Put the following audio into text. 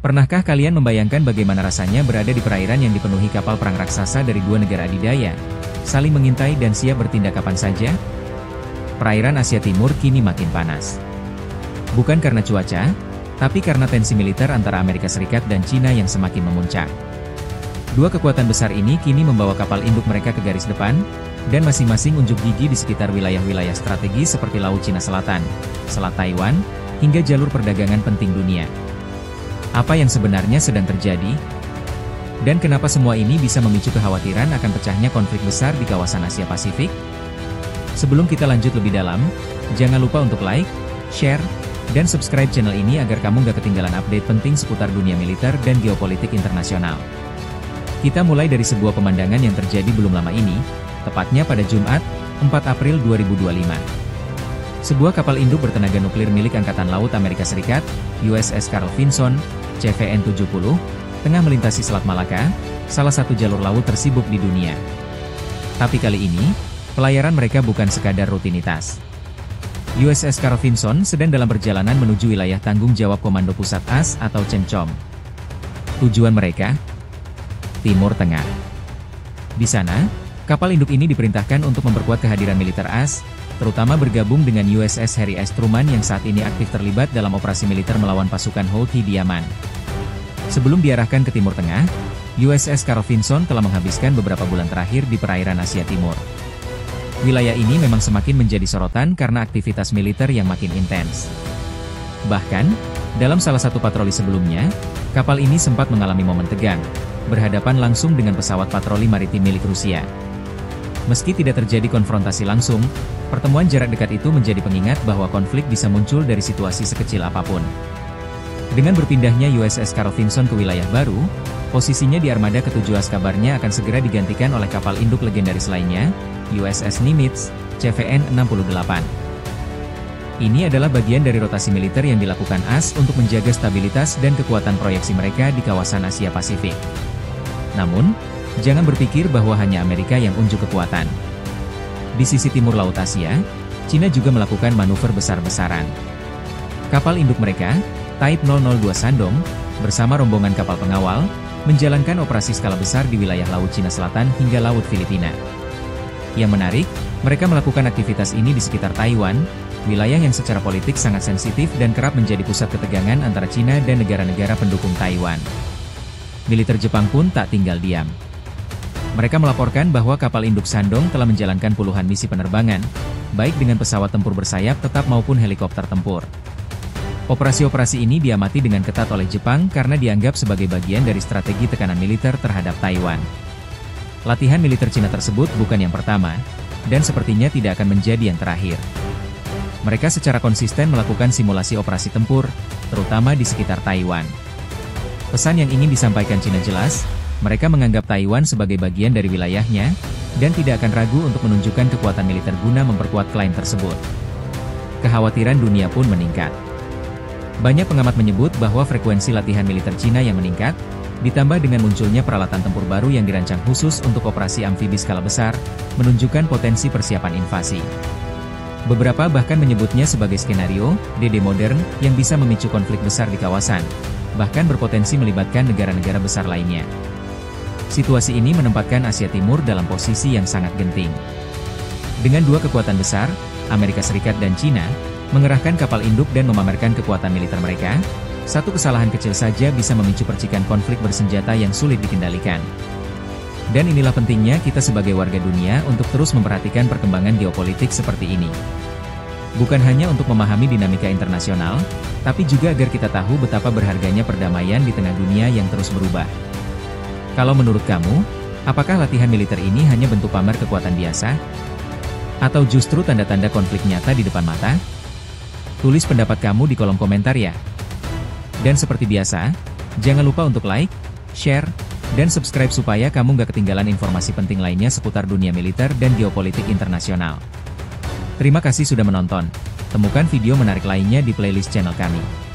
Pernahkah kalian membayangkan bagaimana rasanya berada di perairan yang dipenuhi kapal perang raksasa dari dua negara adidaya, saling mengintai dan siap bertindak kapan saja? Perairan Asia Timur kini makin panas. Bukan karena cuaca, tapi karena tensi militer antara Amerika Serikat dan Cina yang semakin memuncak. Dua kekuatan besar ini kini membawa kapal induk mereka ke garis depan, dan masing-masing unjuk gigi di sekitar wilayah-wilayah strategis seperti Laut Cina Selatan, Selat Taiwan, hingga jalur perdagangan penting dunia. Apa yang sebenarnya sedang terjadi? Dan kenapa semua ini bisa memicu kekhawatiran akan pecahnya konflik besar di kawasan Asia Pasifik? Sebelum kita lanjut lebih dalam, jangan lupa untuk like, share, dan subscribe channel ini agar kamu gak ketinggalan update penting seputar dunia militer dan geopolitik internasional. Kita mulai dari sebuah pemandangan yang terjadi belum lama ini, tepatnya pada Jumat, 4 April 2025. Sebuah kapal induk bertenaga nuklir milik Angkatan Laut Amerika Serikat, USS Carl Vinson, CVN-70, tengah melintasi Selat Malaka, salah satu jalur laut tersibuk di dunia. Tapi kali ini, pelayaran mereka bukan sekadar rutinitas. USS Carl Vinson sedang dalam perjalanan menuju wilayah tanggung jawab Komando Pusat AS atau CENTCOM. Tujuan mereka? Timur Tengah. Di sana, kapal induk ini diperintahkan untuk memperkuat kehadiran militer AS, terutama bergabung dengan USS Harry S. Truman yang saat ini aktif terlibat dalam operasi militer melawan pasukan Houthi di Yaman. Sebelum diarahkan ke Timur Tengah, USS Carl Vinson telah menghabiskan beberapa bulan terakhir di perairan Asia Timur. Wilayah ini memang semakin menjadi sorotan karena aktivitas militer yang makin intens. Bahkan, dalam salah satu patroli sebelumnya, kapal ini sempat mengalami momen tegang, berhadapan langsung dengan pesawat patroli maritim milik Rusia. Meski tidak terjadi konfrontasi langsung, pertemuan jarak dekat itu menjadi pengingat bahwa konflik bisa muncul dari situasi sekecil apapun. Dengan berpindahnya USS Carl Vinson ke wilayah baru, posisinya di armada ke-7 AS kabarnya akan segera digantikan oleh kapal induk legendaris lainnya, USS Nimitz, CVN-68. Ini adalah bagian dari rotasi militer yang dilakukan AS untuk menjaga stabilitas dan kekuatan proyeksi mereka di kawasan Asia Pasifik. Namun, jangan berpikir bahwa hanya Amerika yang unjuk kekuatan. Di sisi timur Laut Asia, Cina juga melakukan manuver besar-besaran. Kapal induk mereka, Type 002 Shandong, bersama rombongan kapal pengawal, menjalankan operasi skala besar di wilayah Laut Cina Selatan hingga Laut Filipina. Yang menarik, mereka melakukan aktivitas ini di sekitar Taiwan, wilayah yang secara politik sangat sensitif dan kerap menjadi pusat ketegangan antara Cina dan negara-negara pendukung Taiwan. Militer Jepang pun tak tinggal diam. Mereka melaporkan bahwa kapal induk Shandong telah menjalankan puluhan misi penerbangan, baik dengan pesawat tempur bersayap tetap maupun helikopter tempur. Operasi-operasi ini diamati dengan ketat oleh Jepang karena dianggap sebagai bagian dari strategi tekanan militer terhadap Taiwan. Latihan militer Cina tersebut bukan yang pertama, dan sepertinya tidak akan menjadi yang terakhir. Mereka secara konsisten melakukan simulasi operasi tempur, terutama di sekitar Taiwan. Pesan yang ingin disampaikan Cina jelas, mereka menganggap Taiwan sebagai bagian dari wilayahnya, dan tidak akan ragu untuk menunjukkan kekuatan militer guna memperkuat klaim tersebut. Kekhawatiran dunia pun meningkat. Banyak pengamat menyebut bahwa frekuensi latihan militer Cina yang meningkat, ditambah dengan munculnya peralatan tempur baru yang dirancang khusus untuk operasi amfibi skala besar, menunjukkan potensi persiapan invasi. Beberapa bahkan menyebutnya sebagai skenario DD modern yang bisa memicu konflik besar di kawasan, bahkan berpotensi melibatkan negara-negara besar lainnya. Situasi ini menempatkan Asia Timur dalam posisi yang sangat genting. Dengan dua kekuatan besar, Amerika Serikat dan Cina, mengerahkan kapal induk dan memamerkan kekuatan militer mereka, satu kesalahan kecil saja bisa memicu percikan konflik bersenjata yang sulit dikendalikan. Dan inilah pentingnya kita sebagai warga dunia untuk terus memperhatikan perkembangan geopolitik seperti ini. Bukan hanya untuk memahami dinamika internasional, tapi juga agar kita tahu betapa berharganya perdamaian di tengah dunia yang terus berubah. Kalau menurut kamu, apakah latihan militer ini hanya bentuk pamer kekuatan biasa? Atau justru tanda-tanda konflik nyata di depan mata? Tulis pendapat kamu di kolom komentar ya. Dan seperti biasa, jangan lupa untuk like, share, dan subscribe supaya kamu gak ketinggalan informasi penting lainnya seputar dunia militer dan geopolitik internasional. Terima kasih sudah menonton. Temukan video menarik lainnya di playlist channel kami.